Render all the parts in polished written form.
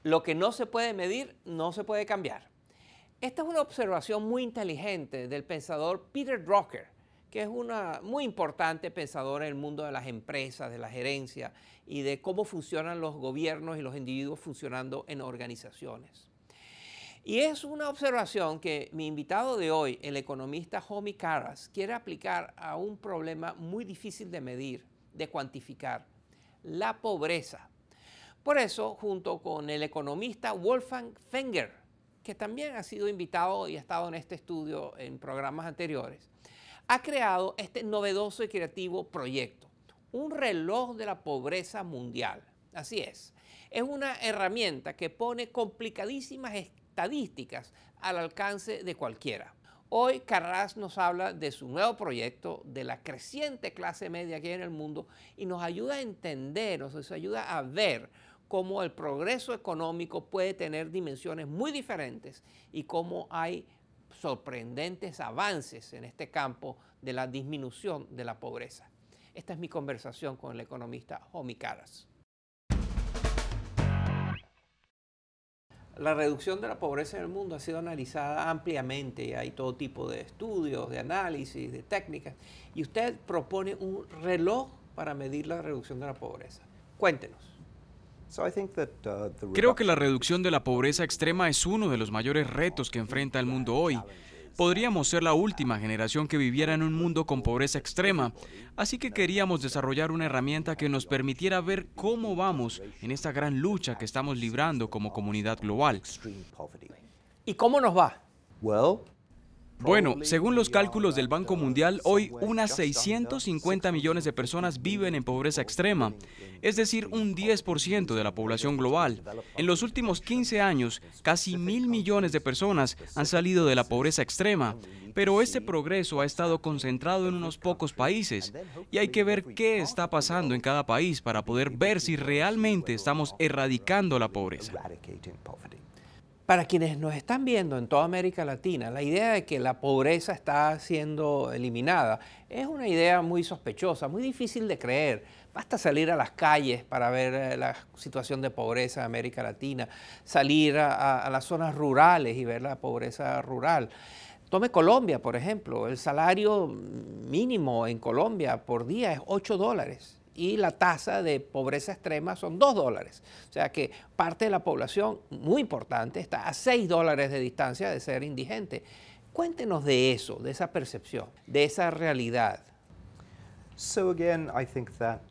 Lo que no se puede medir, no se puede cambiar. Esta es una observación muy inteligente del pensador Peter Drucker, que es una muy importante pensadora en el mundo de las empresas, de la gerencia y de cómo funcionan los gobiernos y los individuos funcionando en organizaciones. Y es una observación que mi invitado de hoy, el economista Homi Karas, quiere aplicar a un problema muy difícil de medir, de cuantificar: la pobreza. Por eso, junto con el economista Wolfgang Wenger, que también ha sido invitado y ha estado en este estudio en programas anteriores, ha creado este novedoso y creativo proyecto, un reloj de la pobreza mundial. Así es una herramienta que pone complicadísimas estadísticas al alcance de cualquiera. Hoy Karas nos habla de su nuevo proyecto, de la creciente clase media que hay en el mundo, y nos ayuda a entender, nos ayuda a ver cómo el progreso económico puede tener dimensiones muy diferentes y cómo hay sorprendentes avances en este campo de la disminución de la pobreza. Esta es mi conversación con el economista Homi Karas. La reducción de la pobreza en el mundo ha sido analizada ampliamente y hay todo tipo de estudios, de análisis, de técnicas. Y usted propone un reloj para medir la reducción de la pobreza. Cuéntenos. Creo que la reducción de la pobreza extrema es uno de los mayores retos que enfrenta el mundo hoy. Podríamos ser la última generación que viviera en un mundo con pobreza extrema, así que queríamos desarrollar una herramienta que nos permitiera ver cómo vamos en esta gran lucha que estamos librando como comunidad global. ¿Y cómo nos va? Bueno, según los cálculos del Banco Mundial, hoy unas 650 millones de personas viven en pobreza extrema, es decir, un 10% de la población global. En los últimos 15 años, casi 1.000 millones de personas han salido de la pobreza extrema, pero este progreso ha estado concentrado en unos pocos países, y hay que ver qué está pasando en cada país para poder ver si realmente estamos erradicando la pobreza. Para quienes nos están viendo en toda América Latina, la idea de que la pobreza está siendo eliminada es una idea muy sospechosa, muy difícil de creer. Basta salir a las calles para ver la situación de pobreza en América Latina, salir a las zonas rurales y ver la pobreza rural. Tome Colombia, por ejemplo. El salario mínimo en Colombia por día es $8. Y la tasa de pobreza extrema son $2. O sea que parte de la población, muy importante, está a $6 de distancia de ser indigente. Cuéntenos de eso, de esa percepción, de esa realidad.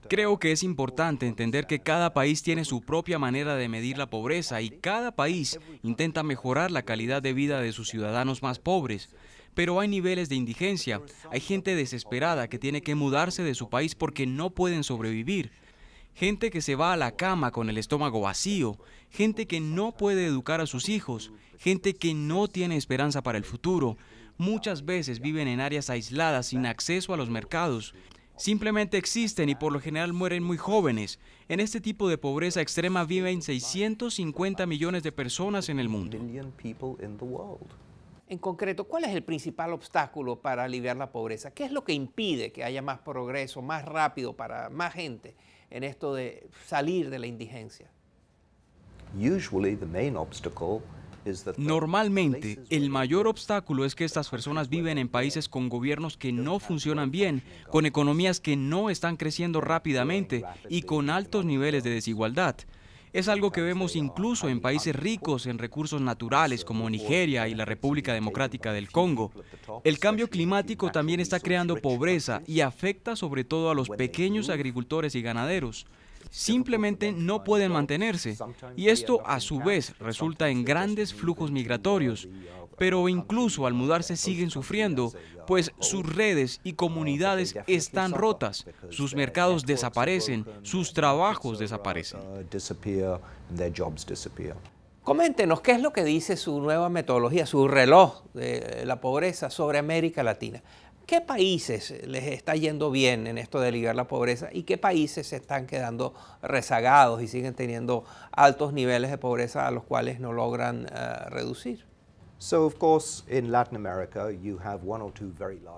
Creo que es importante entender que cada país tiene su propia manera de medir la pobreza y cada país intenta mejorar la calidad de vida de sus ciudadanos más pobres. Pero hay niveles de indigencia, hay gente desesperada que tiene que mudarse de su país porque no pueden sobrevivir. Gente que se va a la cama con el estómago vacío, gente que no puede educar a sus hijos, gente que no tiene esperanza para el futuro. Muchas veces viven en áreas aisladas sin acceso a los mercados. Simplemente existen y por lo general mueren muy jóvenes. En este tipo de pobreza extrema viven 650 millones de personas en el mundo. En concreto, ¿cuál es el principal obstáculo para aliviar la pobreza? ¿Qué es lo que impide que haya más progreso, más rápido para más gente en esto de salir de la indigencia? Normalmente, el mayor obstáculo es que estas personas viven en países con gobiernos que no funcionan bien, con economías que no están creciendo rápidamente y con altos niveles de desigualdad. Es algo que vemos incluso en países ricos en recursos naturales como Nigeria y la República Democrática del Congo. El cambio climático también está creando pobreza y afecta sobre todo a los pequeños agricultores y ganaderos. Simplemente no pueden mantenerse y esto a su vez resulta en grandes flujos migratorios. Pero incluso al mudarse siguen sufriendo, pues sus redes y comunidades están rotas, sus mercados desaparecen, sus trabajos desaparecen. Coméntenos, ¿qué es lo que dice su nueva metodología, su reloj de la pobreza sobre América Latina? ¿Qué países les está yendo bien en esto de aliviar la pobreza y qué países se están quedando rezagados y siguen teniendo altos niveles de pobreza a los cuales no logran reducir?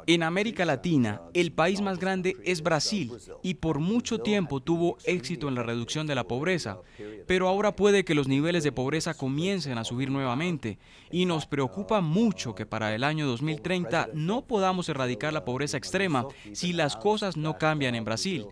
En América Latina, el país más grande es Brasil y por mucho tiempo tuvo éxito en la reducción de la pobreza, pero ahora puede que los niveles de pobreza comiencen a subir nuevamente y nos preocupa mucho que para el año 2030 no podamos erradicar la pobreza extrema si las cosas no cambian en Brasil.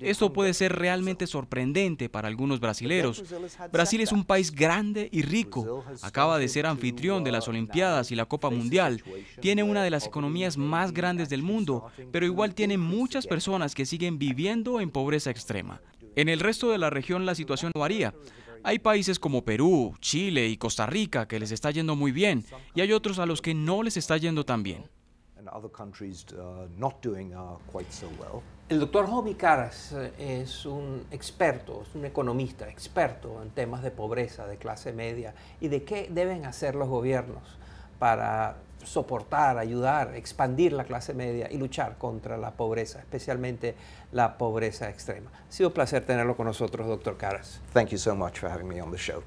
Esto puede ser realmente sorprendente para algunos brasileros. Brasil es un país grande y rico, acaba de ser anfitrión de las Olimpiadas y la Copa Mundial, tiene una de las economías más grandes del mundo, pero igual tiene muchas personas que siguen viviendo en pobreza extrema. En el resto de la región la situación varía. Hay países como Perú, Chile y Costa Rica que les está yendo muy bien, y hay otros a los que no les está yendo tan bien. El doctor Jaime Caras es un experto, es un economista experto en temas de pobreza, de clase media y de qué deben hacer los gobiernos para soportar, ayudar, expandir la clase media y luchar contra la pobreza, especialmente la pobreza extrema. Ha sido un placer tenerlo con nosotros, doctor Caras. Thank you so much for having me on the show.